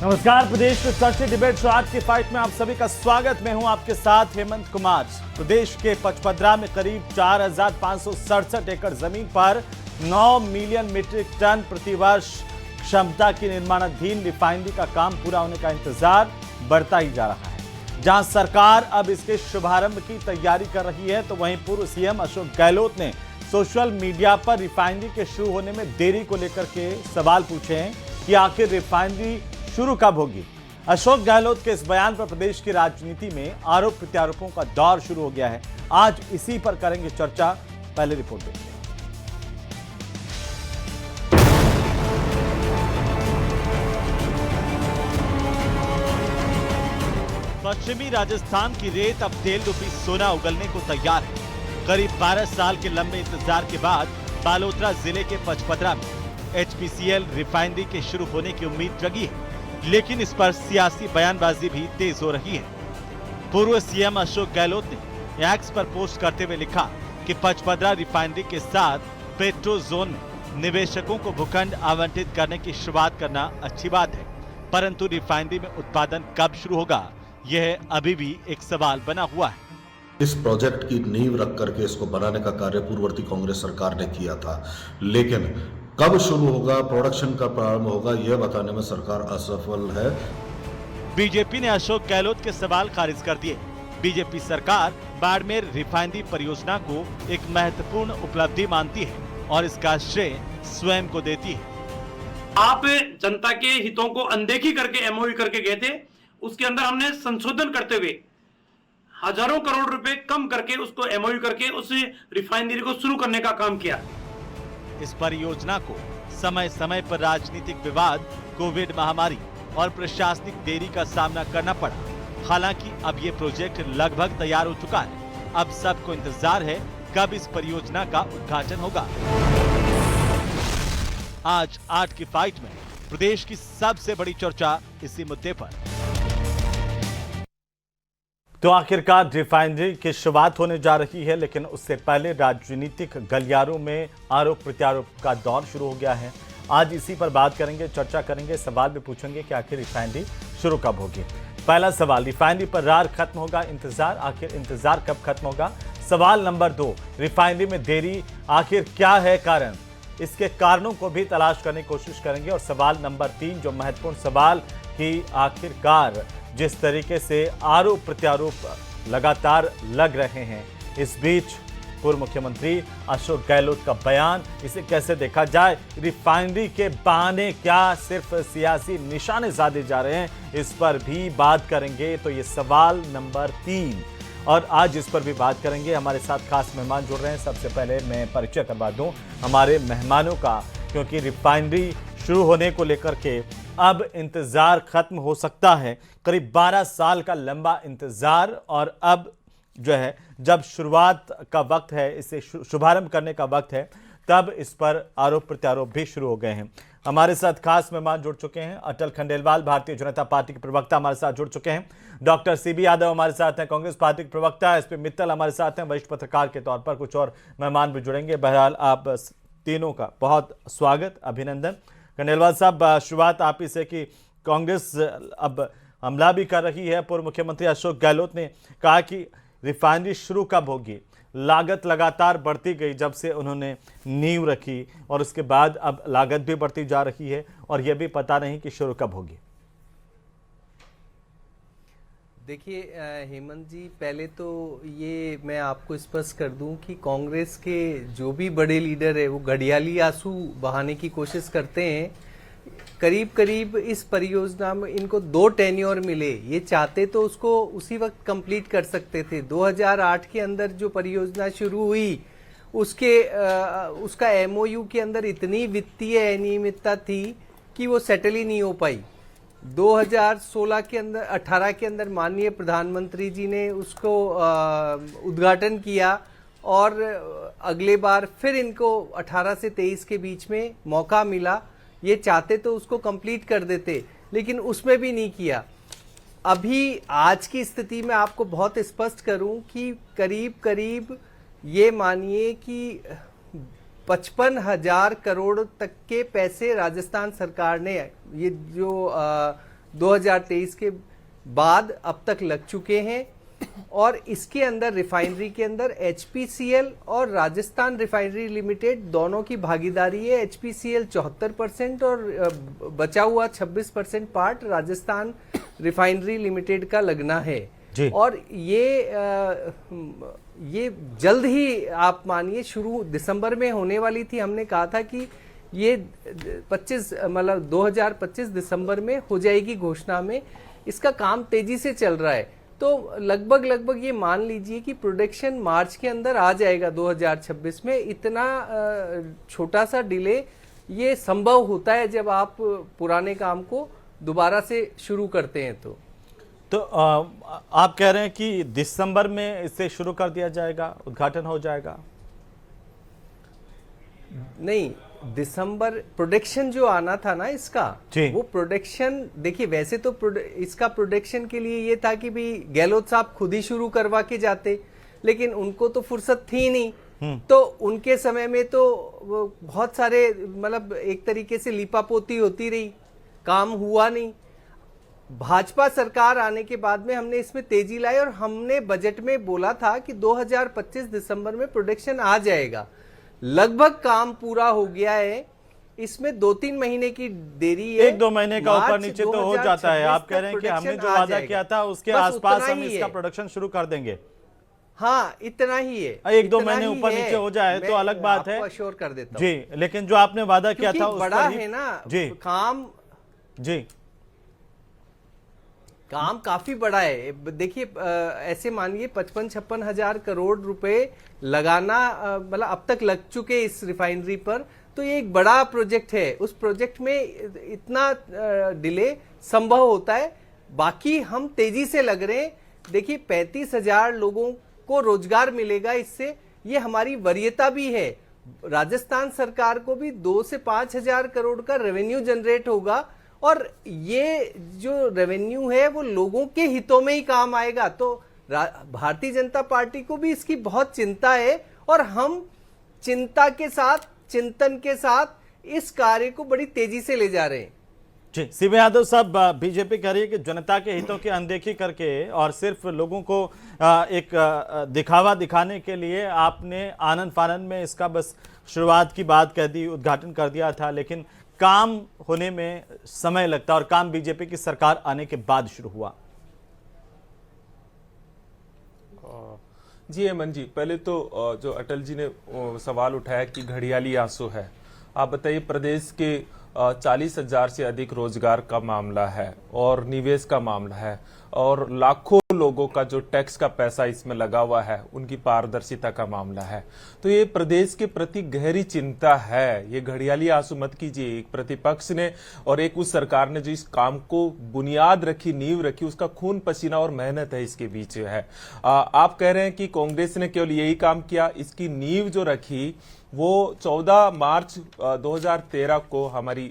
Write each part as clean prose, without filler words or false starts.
नमस्कार, प्रदेश में चर्चित डिबेट शो आज की फाइट में आप सभी का स्वागत। मैं हूं आपके साथ हेमंत कुमार। प्रदेश के पचपदरा में करीब 4,567 एकड़ जमीन पर 9 मिलियन मीट्रिक टन प्रतिवर्ष क्षमता की निर्माणाधीन रिफाइनरी का काम पूरा होने का इंतजार बढ़ता ही जा रहा है। जहां सरकार अब इसके शुभारंभ की तैयारी कर रही है, तो वहीं पूर्व सीएम अशोक गहलोत ने सोशल मीडिया पर रिफाइनरी के शुरू होने में देरी को लेकर के सवाल पूछे हैं कि आखिर रिफाइनरी शुरू कब होगी। अशोक गहलोत के इस बयान पर प्रदेश की राजनीति में आरोप प्रत्यारोपों का दौर शुरू हो गया है। आज इसी पर करेंगे चर्चा। पहले रिपोर्ट देखिए। पश्चिमी राजस्थान की रेत अब तेल रूपी सोना उगलने को तैयार है। करीब 12 साल के लंबे इंतजार के बाद बालोतरा जिले के पचपदरा में एचपीसीएल रिफाइनरी के शुरू होने की उम्मीद जगी है, लेकिन इस पर सियासी बयानबाजी भी तेज हो रही है। पूर्व सीएम अशोक गहलोत ने एक्स पर पोस्ट करते हुए लिखा कि पचपदरा रिफाइनरी के साथ पेट्रो जोन में निवेशकों को भूखंड आवंटित करने की शुरुआत करना अच्छी बात है, परंतु रिफाइनरी में उत्पादन कब शुरू होगा, यह अभी भी एक सवाल बना हुआ है। इस प्रोजेक्ट की नींव रख करके इसको बनाने का कार्य पूर्ववर्ती कांग्रेस सरकार ने किया था, लेकिन कब शुरू होगा, प्रोडक्शन का प्रारंभ होगा, यह बताने में सरकार असफल है। बीजेपी ने अशोक गहलोत के सवाल खारिज कर दिए। बीजेपी सरकार बाड़मेर रिफाइनरी परियोजना को एक महत्वपूर्ण उपलब्धि मानती है और इसका श्रेय स्वयं को देती है। आप जनता के हितों को अनदेखी करके एमओयू करके गए थे, उसके अंदर हमने संशोधन करते हुए हजारों करोड़ रुपए कम करके उसको एमओयू करके उस रिफाइनरी को शुरू करने का काम किया। इस परियोजना को समय समय पर राजनीतिक विवाद, कोविड महामारी और प्रशासनिक देरी का सामना करना पड़ा। हालांकि अब ये प्रोजेक्ट लगभग तैयार हो चुका है। अब सबको इंतजार है कब इस परियोजना का उद्घाटन होगा। आज 8 की फाइट में प्रदेश की सबसे बड़ी चर्चा इसी मुद्दे पर। तो आखिरकार रिफाइनरी की शुरुआत होने जा रही है, लेकिन उससे पहले राजनीतिक गलियारों में आरोप प्रत्यारोप का दौर शुरू हो गया है। आज इसी पर बात करेंगे, चर्चा करेंगे, सवाल भी पूछेंगे कि आखिर रिफाइनरी शुरू कब होगी। पहला सवाल, रिफाइनरी पर रार खत्म होगा इंतजार, आखिर इंतजार कब खत्म होगा। सवाल नंबर 2, रिफाइनरी में देरी आखिर क्या है कारण, इसके कारणों को भी तलाश करने की कोशिश करेंगे। और सवाल नंबर 3, जो महत्वपूर्ण सवाल कि आखिरकार जिस तरीके से आरोप प्रत्यारोप लगातार लग रहे हैं, इस बीच पूर्व मुख्यमंत्री अशोक गहलोत का बयान, इसे कैसे देखा जाए। रिफाइनरी के बहाने क्या सिर्फ सियासी निशाने साधे जा रहे हैं, इस पर भी बात करेंगे। तो ये सवाल नंबर 3, और आज इस पर भी बात करेंगे। हमारे साथ खास मेहमान जुड़ रहे हैं। सबसे पहले मैं परिचय करवा दूं हमारे मेहमानों का, क्योंकि रिफाइनरी शुरू होने को लेकर के अब इंतजार खत्म हो सकता है। करीब 12 साल का लंबा इंतजार, और अब जो है जब शुरुआत का वक्त है, इसे शुभारंभ करने का वक्त है, तब इस पर आरोप प्रत्यारोप भी शुरू हो गए हैं। हमारे साथ खास मेहमान जुड़ चुके हैं। अटल खंडेलवाल भारतीय जनता पार्टी के प्रवक्ता हमारे साथ जुड़ चुके हैं। डॉक्टर सीबी यादव हमारे साथ हैं, कांग्रेस पार्टी के प्रवक्ता। एसपी मित्तल हमारे साथ हैं, वरिष्ठ पत्रकार के तौर पर। कुछ और मेहमान भी जुड़ेंगे। बहरहाल आप तीनों का बहुत स्वागत, अभिनंदन। खंडेलवाल साहब, शुरुआत आप ही से कि कांग्रेस अब हमला भी कर रही है। पूर्व मुख्यमंत्री अशोक गहलोत ने कहा कि रिफाइनरी शुरू कब होगी। लागत लगातार बढ़ती गई जब से उन्होंने नींव रखी, और उसके बाद अब लागत भी बढ़ती जा रही है, और यह भी पता नहीं कि शुरू कब होगी। देखिए हेमंत जी, पहले तो ये मैं आपको स्पष्ट कर दूं कि कांग्रेस के जो भी बड़े लीडर है वो घड़ियाली आंसू बहाने की कोशिश करते हैं। करीब करीब इस परियोजना में इनको 2 टेन्योर मिले। ये चाहते तो उसको उसी वक्त कंप्लीट कर सकते थे। 2008 के अंदर जो परियोजना शुरू हुई, उसका एमओयू के अंदर इतनी वित्तीय अनियमितता थी कि वो सेटल ही नहीं हो पाई। 2016 के अंदर 18 के अंदर माननीय प्रधानमंत्री जी ने उसको उद्घाटन किया, और अगले बार फिर इनको 18 से 23 के बीच में मौका मिला। ये चाहते तो उसको कंप्लीट कर देते, लेकिन उसमें भी नहीं किया। अभी आज की स्थिति में आपको बहुत स्पष्ट करूं कि करीब करीब ये मानिए कि 55,000 करोड़ तक के पैसे राजस्थान सरकार ने, ये जो 2023 के बाद अब तक लग चुके हैं। और इसके अंदर रिफाइनरी के अंदर HPCL और राजस्थान रिफाइनरी लिमिटेड दोनों की भागीदारी है। HPCL 74% और बचा हुआ 26% पार्ट राजस्थान रिफाइनरी लिमिटेड का लगना है जी। और ये जल्द ही आप मानिए शुरू दिसंबर में होने वाली थी। हमने कहा था कि ये 2025 दिसंबर में हो जाएगी घोषणा में। इसका काम तेजी से चल रहा है, तो लगभग ये मान लीजिए कि प्रोडक्शन मार्च के अंदर आ जाएगा 2026 में। इतना छोटा सा डिले ये संभव होता है जब आप पुराने काम को दोबारा से शुरू करते हैं। तो आप कह रहे हैं कि दिसंबर में इसे शुरू कर दिया जाएगा, उद्घाटन हो जाएगा? नहीं, दिसंबर प्रोडक्शन जो आना था ना इसका, वो प्रोडक्शन देखिए, वैसे तो इसका प्रोडक्शन के लिए ये था कि भाई गहलोत साहब खुद ही शुरू करवा के जाते, लेकिन उनको तो फुर्सत थी नहीं। तो उनके समय में तो बहुत सारे मतलब एक तरीके से लीपापोती होती रही, काम हुआ नहीं। भाजपा सरकार आने के बाद में हमने इसमें तेजी लाई और हमने बजट में बोला था कि 2025 दिसंबर में प्रोडक्शन आ जाएगा। लगभग काम पूरा हो गया है, इसमें 2-3 महीने की देरी है। 1-2 महीने का ऊपर नीचे तो हो जाता है। आप कह रहे हैं कि हमने जो वादा किया था उसके आसपास हम इसका प्रोडक्शन शुरू कर देंगे। हाँ, इतना ही है। 1-2 महीने ऊपर नीचे हो जाए तो अलग बात है, अश्योर कर देता हूं जी। लेकिन जो आपने वादा किया था उस बड़ा है ना जी काम, जी काम काफी बड़ा है। देखिए ऐसे मानिए 55-56 हजार करोड़ रुपए लगाना मतलब अब तक लग चुके इस रिफाइनरी पर, तो ये एक बड़ा प्रोजेक्ट है। उस प्रोजेक्ट में इतना डिले संभव होता है। बाकी हम तेजी से लग रहे हैं। देखिए 35,000 लोगों को रोजगार मिलेगा इससे, ये हमारी वरीयता भी है। राजस्थान सरकार को भी 2 से 5 हजार करोड़ का रेवेन्यू जनरेट होगा और ये जो रेवेन्यू है वो लोगों के हितों में ही काम आएगा। तो भारतीय जनता पार्टी को भी इसकी बहुत चिंता है और हम चिंता के साथ, चिंतन के साथ इस कार्य को बड़ी तेजी से ले जा रहे हैं। जी, सीबी यादव साहब, बीजेपी कह रही है कि जनता के हितों की अनदेखी करके और सिर्फ लोगों को एक दिखावा दिखाने के लिए आपने आनन फानन में इसका बस शुरुआत की बात कह दी, उद्घाटन कर दिया था, लेकिन काम होने में समय लगता और काम बीजेपी की सरकार आने के बाद शुरू हुआ। जी हेमंत जी, पहले तो जो अटल जी ने सवाल उठाया कि घड़ियाली आंसू है, आप बताइए प्रदेश के 40,000 से अधिक रोजगार का मामला है और निवेश का मामला है और लाखों लोगों का जो टैक्स का पैसा इसमें लगा हुआ है, उनकी पारदर्शिता का मामला है। तो ये प्रदेश के प्रति गहरी चिंता है। ये घड़ियाली आंसू मत कीजिए। एक प्रतिपक्ष ने और एक उस सरकार ने जो इस काम को बुनियाद रखी, नींव रखी, उसका खून पसीना और मेहनत है इसके बीच है। आप कह रहे हैं कि कांग्रेस ने केवल यही काम किया। इसकी नींव जो रखी वो 14 मार्च 2013 को हमारी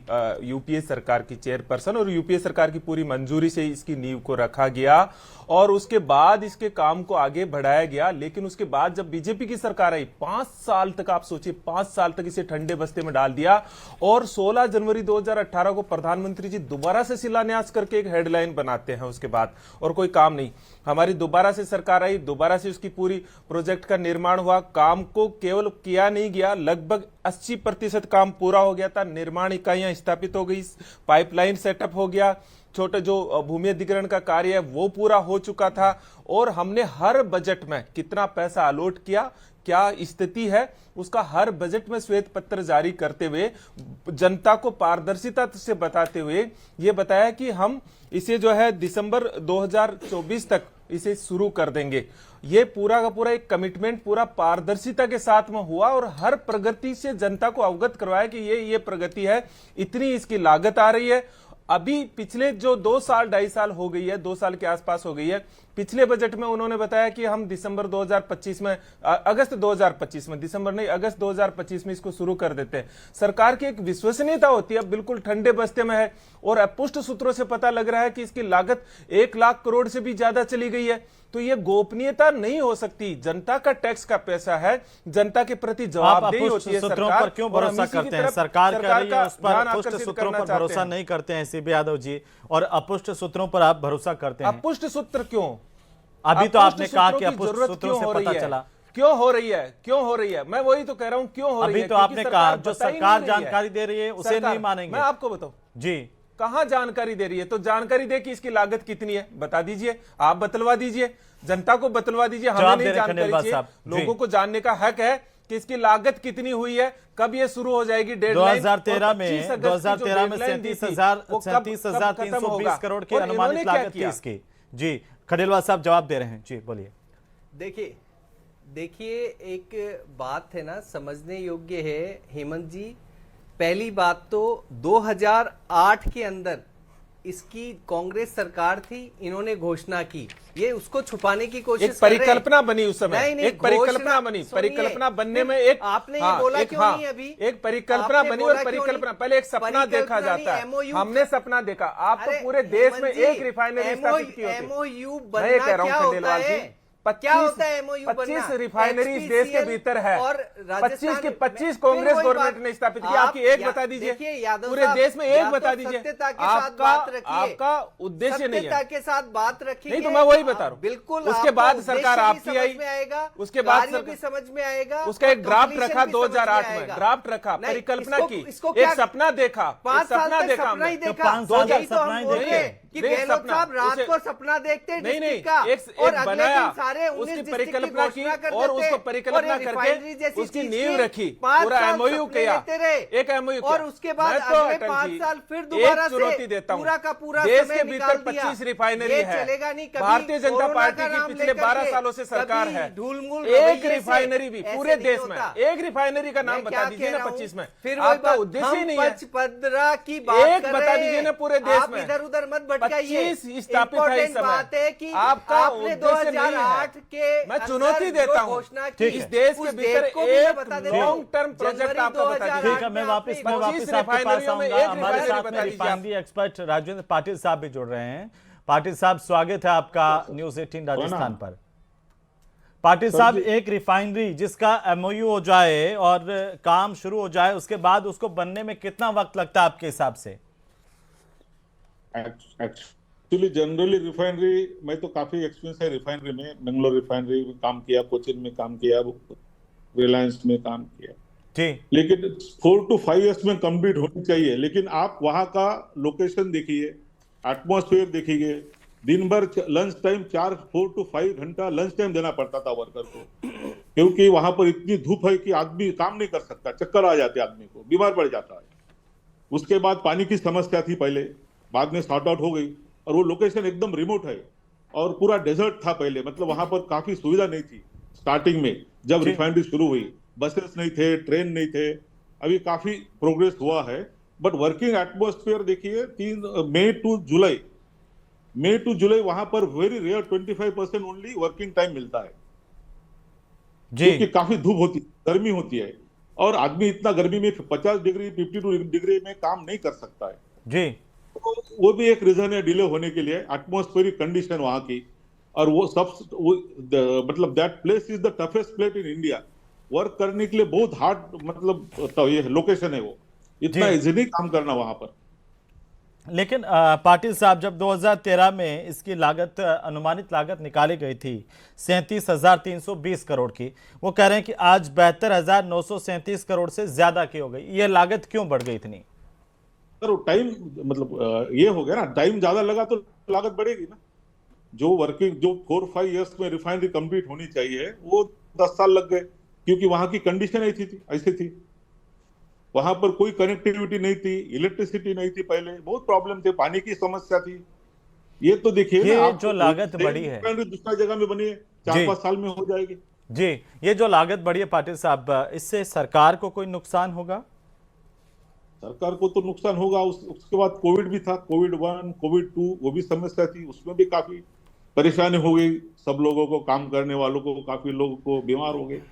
यूपीए सरकार की चेयरपर्सन और यूपीए सरकार की पूरी मंजूरी से इसकी नींव को रखा गया और उसके बाद इसके काम को आगे बढ़ाया गया। लेकिन उसके बाद जब बीजेपी की सरकार आई, 5 साल तक, आप सोचिए 5 साल तक इसे ठंडे बस्ते में डाल दिया और 16 जनवरी 2018 को प्रधानमंत्री जी दोबारा से शिलान्यास करके एक हेडलाइन बनाते हैं उसके बाद, और कोई काम नहीं। हमारी दोबारा से सरकार आई, दोबारा से उसकी पूरी प्रोजेक्ट का निर्माण हुआ। काम को केवल किया नहीं गया, लगभग 80% काम पूरा हो गया था। निर्माण इकाइयां स्थापित हो गई, पाइपलाइन सेटअप हो गया, छोटे जो भूमि अधिग्रहण का कार्य है वो पूरा हो चुका था और हमने हर बजट में कितना पैसा अलॉट किया, क्या स्थिति है, उसका हर बजट में श्वेत पत्र जारी करते हुए जनता को पारदर्शिता से बताते हुए ये बताया कि हम इसे जो है दिसंबर 2024 तक इसे शुरू कर देंगे। ये पूरा का पूरा एक कमिटमेंट पूरा पारदर्शिता के साथ में हुआ और हर प्रगति से जनता को अवगत करवाया कि ये प्रगति है, इतनी इसकी लागत आ रही है। अभी पिछले जो 2 साल 2.5 साल हो गई है, 2 साल के आसपास हो गई है, पिछले बजट में उन्होंने बताया कि हम दिसंबर 2025 में, अगस्त 2025 में, दिसंबर नहीं अगस्त 2025 में इसको शुरू कर देते हैं। सरकार की एक विश्वसनीयता होती है, बिल्कुल ठंडे बस्ते में है। और अपुष्ट सूत्रों से पता लग रहा है कि इसकी लागत 1 लाख करोड़ से भी ज्यादा चली गई है। तो ये गोपनीयता नहीं हो सकती। जनता का टैक्स का पैसा है, जनता के प्रति जवाबदेही होती है। सूत्रों सरकार पर क्यों भरोसा करते हैं? सरकार कह रही है उस पर, अपुष्ट सूत्रों पर भरोसा नहीं करते हैं सीबी यादव जी, और अपुष्ट सूत्रों पर आप भरोसा करते हैं। अपुष्ट सूत्र क्यों? अभी तो आपने कहा कि अपुष्ट सूत्रों से पता चला। क्यों हो रही है? क्यों हो रही है? मैं वही तो कह रहा हूं, क्यों हो रही है? अभी तो आपने कहा जो सरकार जानकारी दे रही है उसे नहीं मानेंगे। मैं आपको बताऊं जी, कहां जानकारी दे रही है? तो जानकारी दे कि इसकी लागत कितनी है बता दीजिए, आप बतलवा दीजिए, जनता को बतलवा दीजिए। हमें नहीं जानकारी चाहिए, लोगों को जानने का हक है कि इसकी लागत कितनी हुई है, कब ये शुरू हो जाएगी। डेडलाइन 2013 में 37,320 करोड़ की अनुमानित लागत थी इसकी। जी खंडेलवाल साहब जवाब दे रहे हैं, जी बोलिए। देखिए एक बात है ना, समझने योग्य है हेमंत जी। पहली बात तो 2008 के अंदर इसकी कांग्रेस सरकार थी, इन्होंने घोषणा की, ये उसको छुपाने की कोशिश एक परिकल्पना बनी उस समय। नहीं, एक परिकल्पना बनी, परिकल्पना बनने में एक आपने ये बोला क्यों नहीं अभी? एक परिकल्पना बनी, और परिकल्पना पहले एक सपना देखा जाता है। हमने सपना देखा। आप तो पूरे देश में एक रिफाइनरी स्थापित की होती। एमओयू मैं ये कह रहा हूं खंडेलवाल जी, क्या होता है एमओयू बनना? 25 रिफाइनरी इस देश के भीतर है, और 25 के 25 कांग्रेस गवर्नमेंट ने स्थापित किया। आपकी एक बता दीजिए, पूरे देश में एक बता दीजिए। आपका उद्देश्य नहीं है, सत्यता के साथ बात रखिए। नहीं तो मैं वही बता रहा हूँ। बिल्कुल, उसके बाद सरकार आपकी आई, उसके बाद भी समझ में आएगा। उसका एक ड्राफ्ट रखा 2008 में, ड्राफ्ट रखा, परिकल्पना की, एक सपना देखा, 5 साल तक सपना ही देखा। 5 साल सपना ही देखे कि गहलोत साहब रात को सपना देखते हैं डिस्ट्रिक्ट का, और अगले दिन सारे 19 परिकल्पना की और उसको परिकल्पना करके उसकी नींव रखी, पूरा एमओयू किया, एक एमओयू और उसके बाद अगले 5 साल फिर दोबारा चुनौती देता हूं, पूरा का पूरा देश के भीतर 25 रिफाइनरी है। चलेगा नहीं। भारतीय जनता पार्टी की पिछले 12 सालों से सरकार है। एक रिफाइनरी भी पूरे देश में, एक रिफाइनरी का नाम बता दीजिए ना 25 में। फिर आपका उद्देश्य ही नहीं है। 15 की बात एक बता दीजिए ना पूरे देश में। इधर उधर मत भटकाइए। 25 स्थापित है इस समय। आपका उद्देश्य नहीं है। मैं चुनौती देता हूं, इस देश के भीतर एक लॉन्ग टर्म प्रोजेक्ट आपको बता दीजिए। ठीक है, मैं वापस आपके पास आऊंगा। हमारे साथ में रिफाइनरी एक्सपर्ट राजेंद्र पाटिल साहब भी जुड़ रहे हैं। पाटिल साहब स्वागत है आपका न्यूज़ 18 राजस्थान पर। पाटिल साहब, एक रिफाइनरी जिसका एमओयू हो जाए और काम शुरू हो जाए, उसके बाद उसको बनने में कितना वक्त लगता है आपके हिसाब से? एक्चुअली जनरली रिफाइनरी, मैं तो काफी एक्सपीरियंस है रिफाइनरी में। बेंगलोर रिफाइनरी में काम किया, कोचिन में काम किया, रिलायंस में काम किया जी। लेकिन 4 to 5 years में कंप्लीट होनी चाहिए। लेकिन आप वहां का लोकेशन देखिए, एटमॉस्फेयर देखिए। दिन भर लंच टाइम 4 to 5 घंटा लंच टाइम देना पड़ता था वर्कर को, क्योंकि वहां पर इतनी धूप है कि आदमी काम नहीं कर सकता, चक्कर आ जाते, आदमी को बीमार पड़ जाता है। उसके बाद पानी की समस्या थी पहले, बाद में सॉर्ट आउट हो गई। और वो लोकेशन एकदम रिमोट है और पूरा डेजर्ट था पहले, मतलब वहां पर काफी सुविधा नहीं थी स्टार्टिंग में जब रिफाइनरी शुरू हुई। बसेस नहीं थे, ट्रेन नहीं थे। अभी काफी प्रोग्रेस हुआ है, बट वर्किंग एटमॉस्फेयर देखिए। 3 मई टू जुलाई वहां पर very rare 25% only working time मिलता है जी, क्योंकि काफी धूप होती है, गर्मी होती है, और आदमी इतना गर्मी में 50 डिग्री 52 डिग्री में काम नहीं कर सकता है जी। तो वो भी एक रीजन है डिले होने के लिए, एटमॉस्फेरिक कंडीशन वहां की। और वो मतलब that place is the toughest place in India. Work करने के लिए बहुत हार्ड, मतलब तो ये लोकेशन है, वो इतना इजी नहीं काम करना वहां पर। लेकिन पाटिल साहब, जब 2013 में इसकी लागत, अनुमानित लागत निकाली गई थी 37,320 करोड़ की, वो कह रहे हैं कि आज 72,937 करोड़ से ज्यादा की हो गई। ये लागत क्यों बढ़ गई इतनी? सर टाइम, मतलब ये हो गया ना, टाइम ज्यादा लगा तो लागत बढ़ेगी ना। जो 4-5 years में रिफाइनरी कंप्लीट होनी चाहिए वो 10 साल लग गए, क्योंकि वहां की कंडीशन ऐसी थी। वहां पर कोई कनेक्टिविटी नहीं थी, इलेक्ट्रिसिटी नहीं थी, पहले बहुत प्रॉब्लम थे, पानी की समस्या थी। ये तो देखिए ये जो लागत बढ़ी है दूसरा जगह में बनी है, 4-5 साल में हो जाएगी जी। ये जो लागत बढ़ी है पाटिल साहब, इससे सरकार को कोई नुकसान होगा? सरकार को तो नुकसान होगा। उसके बाद कोविड भी था, कोविड 1, कोविड 2, वो भी समस्या थी, उसमें भी काफी परेशानी हो गई, सब लोगों को, काम करने वालों को, काफी लोग को बीमार हो गए,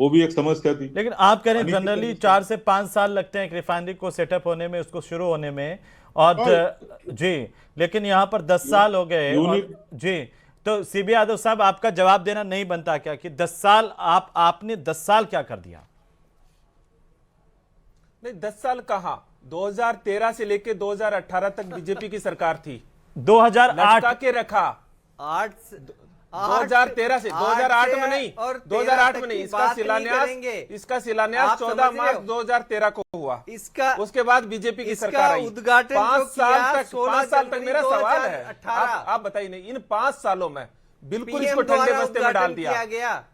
वो भी एक समस्या थी। लेकिन आप कह रहे हैं पानी की जनरली समस्या। 4 से 5 साल लगते हैं एक रिफाइनरी को सेटअप होने में, उसको शुरू होने में, और जी, लेकिन यहाँ पर 10 साल हो गए। और जी, तो सीबी यादव साहब, आपका जवाब देना नहीं बनता क्या कि 10 साल आपने 10 साल क्या कर दिया? नहीं, 10 साल कहाँ, 2013 से लेके 2018 तक बीजेपी की सरकार थी, 2008 लटका के रखा। 2013 से 2008 में नहीं, और 2008 में नहीं, की इसका बात नहीं शिलान्यास करेंगे। इसका शिलान्यास आप 14 समझ रहे मार्च हो? 2013 को हुआ। इसका उसके बाद बीजेपी की इसका सरकार आई। उद्घाटन 5 जो साल किया, तक 16 5 साल तक जनवरी मेरा सवाल है, 2018 आप बताइए, नहीं, इन 5 सालों में बिल्कुल PM इसको ठंडे द्वारा बस्ते में डाल उद्घाटन किया दिया। गया।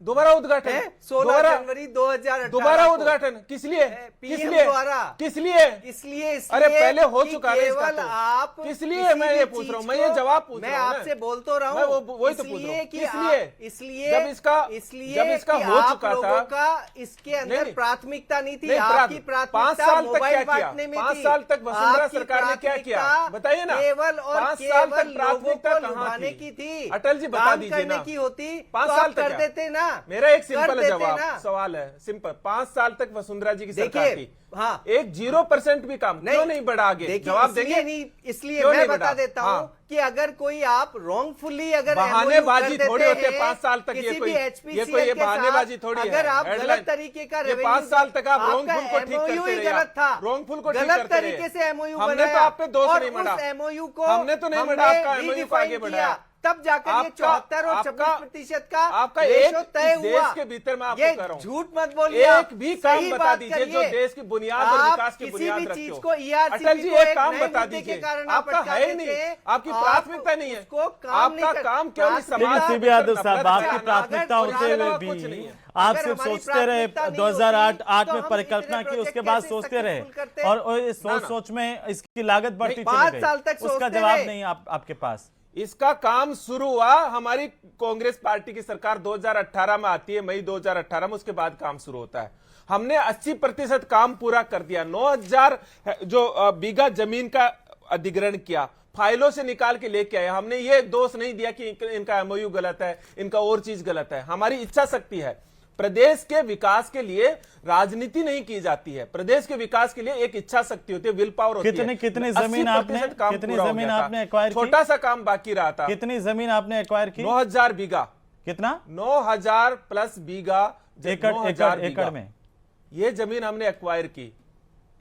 दोबारा उद्घाटन, 16 जनवरी 2018 दोबारा को। उद्घाटन किस लिए? PM किस लिए? द्वारा। किस लिए? इसलिए अरे पहले हो कि चुका है इसका केवल तो। आप किस लिए किसी मैं ये भी पूछ रहा हूं, चीज मैं ये को- जवाब पूछ मैं रहा हूं ना। आपसे बोल तो रहा मैं हूँ, वही तो पूछ रहा हूं। कि किस लिए? इसलिए जब इसका कि हो आप चुका लोगों था, का इसके अंदर नहीं, प्राथमिकता नहीं थी। नहीं, आपकी 5 प्राथमिकता साल तक मोबाइल क्या किया? बांटने में 5 थी। साल तक वसुंधरा आपकी सरकार ने क्या किया? प्राथमिकता बताइए ना। केवल और 5 साल केवल तक प्राथमिकता लोगों को कहाँ लुभाने थी? की थी। अटल जी बता काम दीजिए करने ना। की होती 5 तो साल आप तक कर क्या? देते ना। मेरा एक कर सिंपल देते जवाब ना। सवाल है, सिंपल। 5 साल तक वसुंधरा जी की सरकार देखिए, थी, हाँ, एक 0% भी काम क्यों नहीं बढ़ा आगे? देखिए, जवाब इसलिए देंगे? नहीं, इसलिए क्यों मैं नहीं बता बढ़ा? देता हाँ। हूं कि अगर कोई आप रॉन्गफुली अगर बहानेबाजी MOU कर थोड़ी देते होती है हैं 5 साल तक। ये किसी कोई भी HPCL ये के बहानेबाजी साथ, थोड़ी है। अगर आप हेडलाइन। गलत तरीके का ये 5 साल तक आप रॉन्गफुल को ठीक MOU करते ही रहे, गलत था, रॉन्गफुल को ठीक गलत करते रहे। तरीके से MOU हमने बनाया तो आप पे दोष और नहीं बढ़ा। उस MOU को हमने तो नहीं बढ़ा, आपका हमने MOU को आगे redefine बढ़ाया। किया। तब जाकर ये 74 और 26% का आपका रेशो एक तय इस हुआ। देश के भीतर मैं आपको ये कह रहा हूं, झूठ मत बोलिए। एक भी काम बता दीजिए जो देश की बुनियाद और आप विकास की किसी बुनियाद भी रखते चीज हो। को ERCP अटल जी को एक एक काम नए बता मुद्दे के दीजिए, कारण आप आपका अटका है ही देते नहीं, हैं। आपकी आप प्राथमिकता नहीं है, उसको काम नहीं आपका कर- काम केवल प्राथमिकता- समाज लेकिन के सीबी यादव भीतर साहब, नफरत आपकी फैलाना, प्राथमिकता और होते इसके हुए अलावा भी कुछ नहीं है। आप अगर सिर्फ हमारी सोचते रहे, प्राथमिकता नहीं 2008 होती, में तो परिकल्पना हम की, इतने उसके बाद प्रोजेक्ट सोचते कैसे रहे, सक्सेसफुल करते? और इस सोच ना। सोच में इसकी लागत बढ़ती नहीं, चली 5 साल तक गई। उसका सोचते जवाब रहे। नहीं आपके पास। इसका काम शुरू हुआ, हमारी कांग्रेस पार्टी की सरकार 2018 में आती है, मई 2018 में, उसके बाद काम शुरू होता है। हमने 80% काम पूरा कर दिया। 9000 जो बीघा जमीन का अधिग्रहण किया, फाइलों से निकाल के लेके आए। हमने ये दोष नहीं दिया कि इनका MOU गलत है, इनका और चीज गलत है। हमारी इच्छा शक्ति है। प्रदेश के विकास के लिए राजनीति नहीं की जाती है, प्रदेश के विकास के लिए एक इच्छा शक्ति होती है, विल पावर होती है। कितनी जमीन आपने एक्वायर की? छोटा सा काम बाकी रहा था। कितनी जमीन आपने एक्वायर की? 9000 बीघा। कितना? 9000 प्लस बीघा, एकड़ में ये जमीन हमने एक्वायर की।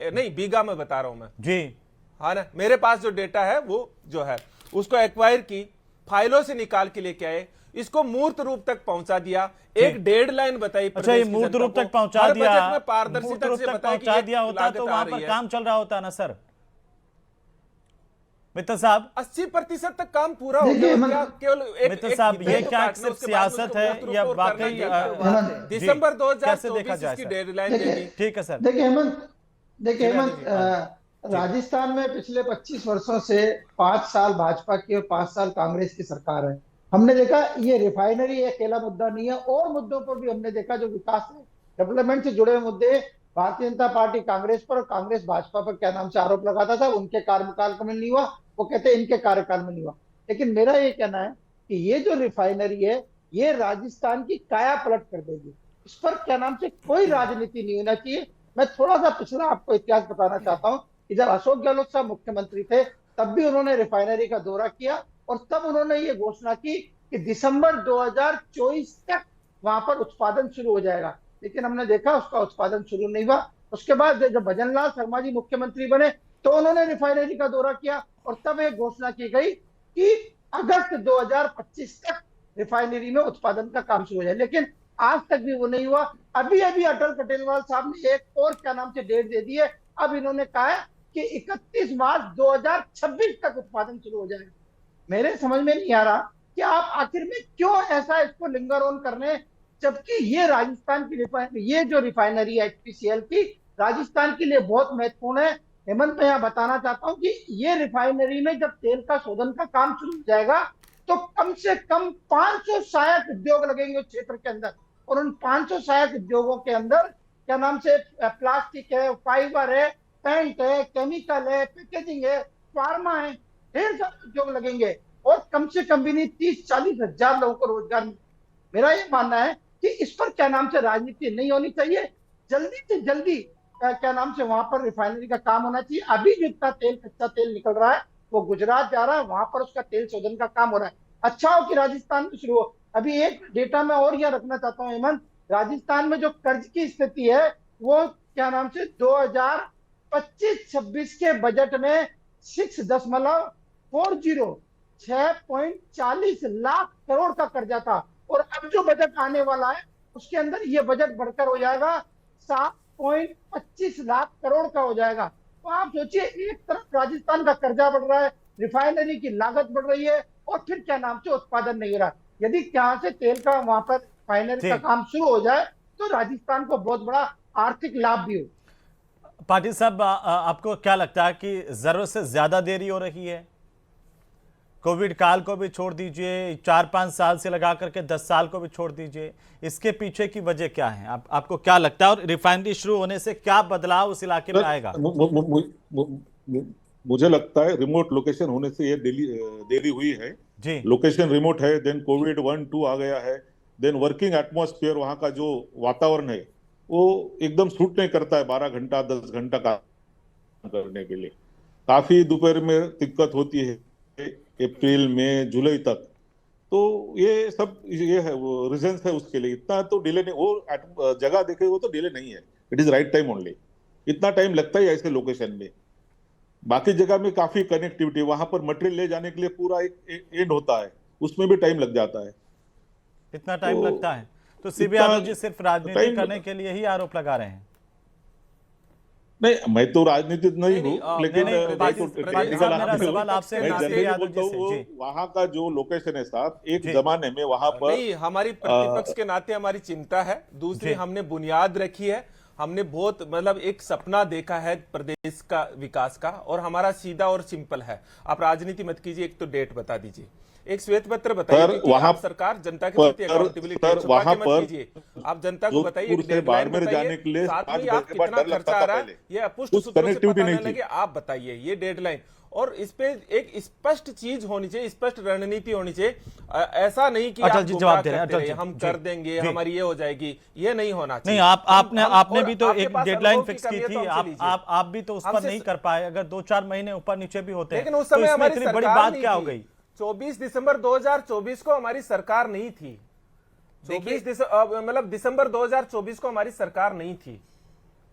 नहीं, बीघा में बता रहा हूं मैं जी। हाँ ना, मेरे पास जो डेटा है वो जो है उसको एक्वायर की, फाइलों से निकाल के लेके आए, इसको मूर्त रूप तक पहुंचा दिया। एक डेडलाइन बताई। अच्छा, ये मूर्त रूप तक पहुंचा दिया, पारदर्शिता से पहुंचा दिया होता तो वहां पर काम चल रहा होता ना सर। मित्तल साहब, 80% तक काम पूरा हो गया। केवल मित्तल साहब, ये क्या सिर्फ सियासत है या वाकई दिसंबर कैसे देखा 2024 जाए की सर? डेडलाइन देगी? ठीक है सर। देखिए हेमंत, राजस्थान में पिछले 25 वर्षों से 5 साल भाजपा की और 5 साल कांग्रेस की सरकार है। हमने देखा ये रिफाइनरी अकेला मुद्दा नहीं है, और मुद्दों पर भी हमने देखा जो विकास है, डेवलपमेंट से जुड़े हुए मुद्दे भारतीय जनता पार्टी कांग्रेस पर और कांग्रेस भाजपा पर क्या नाम से आरोप लगाता था, उनके कार्यकाल में नहीं हुआ, वो कहते इनके कार्यकाल में नहीं हुआ। लेकिन मेरा ये कहना है कि ये जो रिफाइनरी है ये राजस्थान की काया पलट कर देगी। इस पर क्या नाम से कोई राजनीति नहीं होना चाहिए। मैं थोड़ा सा पिछला आपको इतिहास बताना चाहता हूँ कि जब अशोक गहलोत साहब मुख्यमंत्री थे तब भी उन्होंने रिफाइनरी का दौरा किया और तब उन्होंने ये घोषणा की कि दिसंबर 2024 तक वहां पर उत्पादन शुरू हो जाएगा। लेकिन हमने देखा उसका उत्पादन शुरू नहीं हुआ। उसके बाद जब भजन लाल शर्मा जी मुख्यमंत्री बने तो उन्होंने रिफाइनरी का दौरा किया और तब एक घोषणा की गई कि अगस्त 2025 तक रिफाइनरी में उत्पादन का काम शुरू हो जाए। लेकिन आज तक भी वो नहीं हुआ। अभी अभी अटल कटेलवाल साहब ने एक और क्या नाम से डेट दे दी है। अब इन्होंने कहा है कि 31 मार्च 2026 तक उत्पादन शुरू हो जाएगा। मेरे समझ में नहीं आ रहा कि आप आखिर में क्यों ऐसा इसको लिंगर ऑन कर रहे हैं, जबकि ये राजस्थान की ये जो रिफाइनरी है HPCL की राजस्थान के लिए बहुत महत्वपूर्ण है। हेमंत, मैं यहाँ बताना चाहता हूँ कि ये रिफाइनरी में जब तेल का शोधन का काम शुरू हो जाएगा तो कम से कम 500 सहायक उद्योग लगेंगे उस क्षेत्र के अंदर, और उन 500 सहायक उद्योगों के अंदर क्या नाम से प्लास्टिक है, फाइबर है, पेंट है, केमिकल है, पैकेजिंग है, फार्मा है, ढेर सारे उद्योग लगेंगे। और कम से कम भी नहीं 30-40 हजार लोगों को रोजगार मिले। मेरा ये मानना है कि इस पर क्या नाम से राजनीति नहीं होनी चाहिए, जल्दी से जल्दी क्या नाम से वहां पर रिफाइनरी का काम होना चाहिए। अभी जो इतना तेल, कच्चा तेल निकल रहा है वो गुजरात जा रहा है, वहां पर उसका तेल शोधन का काम हो रहा है। अच्छा हो कि राजस्थान में शुरू हो। अभी एक डेटा मैं और यह रखना चाहता हूँ हेमंत, राजस्थान में जो कर्ज की स्थिति है वो क्या नाम से 2025-26 के बजट में 6.40 लाख करोड़ का कर्जा था, और अब जो बजट आने वाला है उसके अंदर ये बजट बढ़कर हो जाएगा 7.25 लाख करोड़ का हो जाएगा। तो आप सोचिए, एक तरफ राजस्थान का कर्जा बढ़ रहा है, रिफाइनरी की लागत बढ़ रही है, और फिर क्या नाम से उत्पादन नहीं हो रहा। यदि यहाँ से तेल का वहां पर रिफाइनरी का काम शुरू हो जाए तो राजस्थान को बहुत बड़ा आर्थिक लाभ भी हो। पाटिल साहब, आपको क्या लगता है कि जरूरत से ज्यादा देरी हो रही है? कोविड काल को भी छोड़ दीजिए, 4-5 साल से लगा करके 10 साल को भी छोड़ दीजिए, इसके पीछे की वजह क्या है? आपको क्या लगता है, और रिफाइनरी शुरू होने से क्या बदलाव उस इलाके में आएगा? मुझे लगता है रिमोट लोकेशन होने से ये देरी हुई है जी। लोकेशन रिमोट है, देन कोविड 1-2 आ गया है, देन वर्किंग एटमॉस्फेयर, वहां का जो वातावरण है वो एकदम सूट नहीं करता है 12 घंटा 10 घंटा काम करने के लिए। काफी दोपहर में दिक्कत होती है, अप्रैल में जुलाई तक। तो ये सब ये है वो रीजंस है उसके लिए। इतना तो डिले नहीं, वो जगह देखे वो तो डिले नहीं है, it is right time only. इतना टाइम लगता ही ऐसे लोकेशन में। बाकी जगह में काफी कनेक्टिविटी, वहां पर मटेरियल ले जाने के लिए पूरा एक एंड होता है, उसमें भी टाइम लग जाता है। इतना टाइम लगता है तो सीबीआई जी सिर्फ राजनीति करने के लिए ही आरोप लगा रहे हैं? नहीं, मैं तो राजनीतिक नहीं हूँ, लेकिन वहाँ का जो लोकेशन है साहब, एक जमाने में वहाँ पर नहीं, हमारी प्रतिपक्ष के नाते हमारी चिंता है। दूसरी, हमने बुनियाद रखी है, हमने बहुत मतलब एक सपना देखा है प्रदेश का विकास का, और हमारा सीधा और सिंपल है। आप राजनीति मत कीजिए, एक तो डेट बता दीजिए, एक श्वेत पत्र बताइए कि आप सरकार जनता के प्रति अकाउंटेबिलिटी वहां पर कीजिए। आप जनता को बताइए, जाने के लिए साथ में आप कितना खर्चा आ रहा है ये अपुष्ट सूत्रों से पता नहीं लगे, आप बताइए ये डेडलाइन। और इस पे एक स्पष्ट चीज होनी चाहिए, स्पष्ट रणनीति होनी चाहिए। ऐसा नहीं कि आप जवाब दे रहे हैं, हम कर देंगे, हमारी ये हो जाएगी, ये नहीं होना चाहिए। नहीं, आपने भी तो एक डेडलाइन फिक्स की थी, आप भी तो उस पर नहीं कर पाए। अगर 2-4 महीने ऊपर नीचे भी होते हैं, लेकिन उस समय हमारी इतनी बड़ी बात क्या हो गई? 24 दिसंबर 2024 को हमारी सरकार नहीं थी। 24 मतलब दिसंबर 2024 को हमारी सरकार नहीं थी।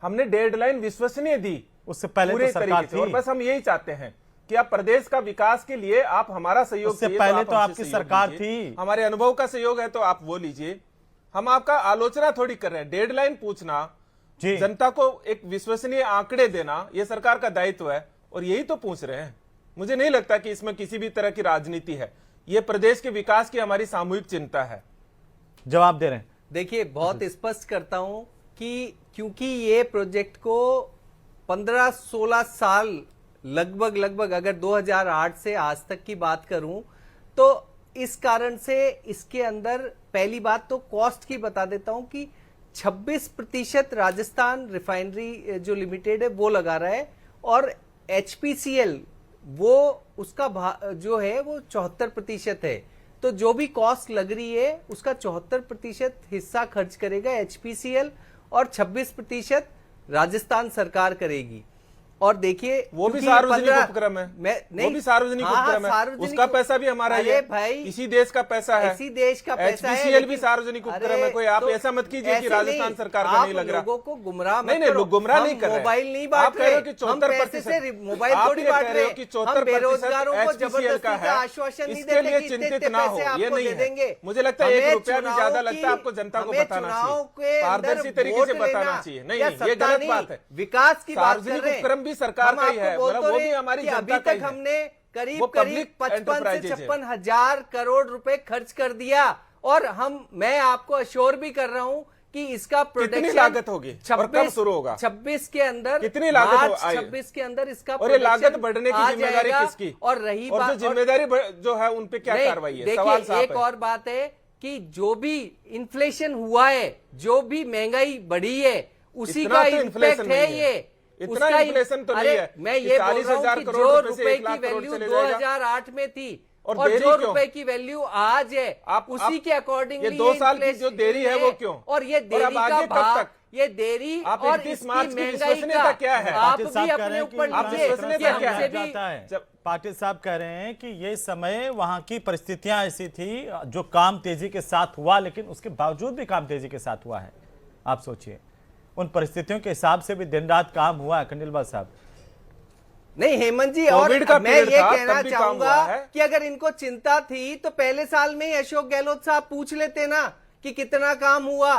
हमने डेडलाइन विश्वसनीय दी, उससे पहले तो सरकार थी। और बस हम यही चाहते हैं कि आप प्रदेश का विकास के लिए आप हमारा सहयोग, उससे पहले तो आपकी सरकार थी। हमारे अनुभव का सहयोग है तो आप वो लीजिए। हम आपका आलोचना थोड़ी कर रहे हैं। डेडलाइन पूछना, जनता को एक विश्वसनीय आंकड़े देना, यह सरकार का दायित्व है, और यही तो पूछ रहे हैं। मुझे नहीं लगता कि इसमें किसी भी तरह की राजनीति है। ये प्रदेश के विकास की हमारी सामूहिक चिंता है। जवाब दे रहे हैं। देखिए, बहुत स्पष्ट करता हूं कि क्योंकि ये प्रोजेक्ट को 15-16 साल लगभग अगर 2008 से आज तक की बात करूं तो इस कारण से इसके अंदर पहली बात तो कॉस्ट की बता देता हूं कि 26% राजस्थान रिफाइनरी जो लिमिटेड है वो लगा रहा है, और HPCL वो उसका जो है वो 74% है। तो जो भी कॉस्ट लग रही है उसका 74% हिस्सा खर्च करेगा HPCL, और 26% राजस्थान सरकार करेगी। और देखिए, वो भी सार्वजनिक उपक्रम है, वो भी सार्वजनिक उपक्रम है, उसका पैसा भी हमारा है भाई, इसी देश का पैसा है, इसी देश का पैसा है। HPCL भी सार्वजनिक उपक्रम है। कोई आप ऐसा मत कीजिए कि राजस्थान सरकार का नहीं लग रहा। लोगों को गुमराह नहीं, लोग गुमराह नहीं कर रहे। मोबाइल नहीं बांट रहे, हम पैसे से मोबाइल थोड़ी बांट रहे हैं। हम बेरोजगारों को जबरदस्ती का आश्वासन नहीं देते कि चिंतित ना हो, ये नहीं है। मुझे लगता है 1 रुपया भी ज्यादा लगता है आपको जनता को बताना चाहिए, पारदर्शी तरीके से बताना चाहिए। नहीं, ये गलत बात है। विकास की बात कर रहे हैं, सार्वजनिक उपक्रम भी सरकार का ही है, वो भी हमारी जनता अभी तक हमने करीब 55 से 56 हजार करोड़ रुपए खर्च कर दिया, और मैं आपको अश्योर भी कर रहा हूं कि इसका प्रोडक्शन कितनी लागत होगी और कब शुरू होगा? 26 के अंदर कितनी लागत 26 के अंदर इसका और ये लागत बढ़ने की जिम्मेदारी किसकी? और रही बात, जो जिम्मेदारी जो है उन पे क्या कार्रवाई है? सवाल साफ है। एक और बात है कि जो भी इन्फ्लेशन हुआ है, जो भी महंगाई बढ़ी है, उसी का इम्पैक्ट है ये। इतना इन्फ्लेशन तो नहीं है। मैं ये बोल रहा हूं कि जो रुपए की वैल्यू 2008 में थी और और देरी जो क्यों? रुपए की वैल्यू आज है उसी के अकॉर्डिंग ये 2 साल की जो देरी है वो क्यों? और ये और देरी अब का आगे कब भाव, तक? ये देरी आप और 31 इसकी मार्च की महंगाई विश्वसनीयता का क्या है? आप पाटिल साहब भी कह अपने रहे हैं कि ऊपर आप लीजिए विश्वसनीयता कि क्या हमसे है? भी जाता है। पाटिल साहब कह रहे हैं कि ये समय वहां की परिस्थितियां ऐसी थी जो काम तेजी के साथ हुआ, लेकिन उसके बावजूद भी काम तेजी के साथ हुआ है। आप सोचिए, उन परिस्थितियों के हिसाब से भी दिन रात काम हुआ है। खंडेलवाल साहब, नहीं हेमंत जी, और कोविड का मैं पीरियड ये था, कहना तब भी काम चाहूंगा हुआ है। कि अगर इनको चिंता थी तो पहले साल में ही अशोक गहलोत साहब पूछ लेते ना कि कितना काम हुआ।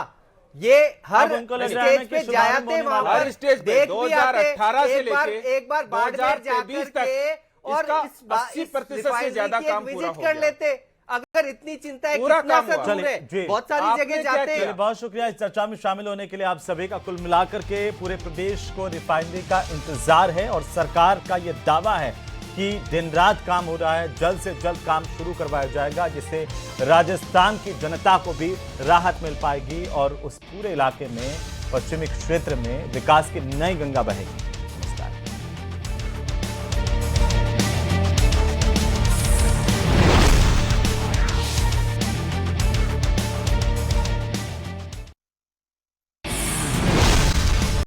ये हर अब उनको लग रहा है ना स्टेज कि पे शुभारंभ जाते होने वहां वाला है। पर हर स्टेज पे देख भी आते, 2018 से एक बार लेके बाड़मेर जाकर 2023 के और इसका इस 80% से रिफाइनरी ज्यादा की एक काम पूरा विजिट हो कर गया। लेते। अगर इतनी चिंता है पूरा कितना काम सा हुआ। दूर चलिए, है, जी। बहुत सारी आपने जगह क्या जाते चलिए, हैं। बहुत शुक्रिया इस चर्चा में शामिल होने के लिए आप सभी का। कुल मिलाकर के पूरे प्रदेश को रिफाइनरी का इंतजार है और सरकार का ये दावा है कि दिन रात काम हो रहा है, जल्द से जल्द काम शुरू करवाया जाएगा, जिससे राजस्थान की जनता को भी राहत मिल पाएगी और उस पूरे इलाके में, पश्चिमी क्षेत्र में विकास की नई गंगा बहेगी।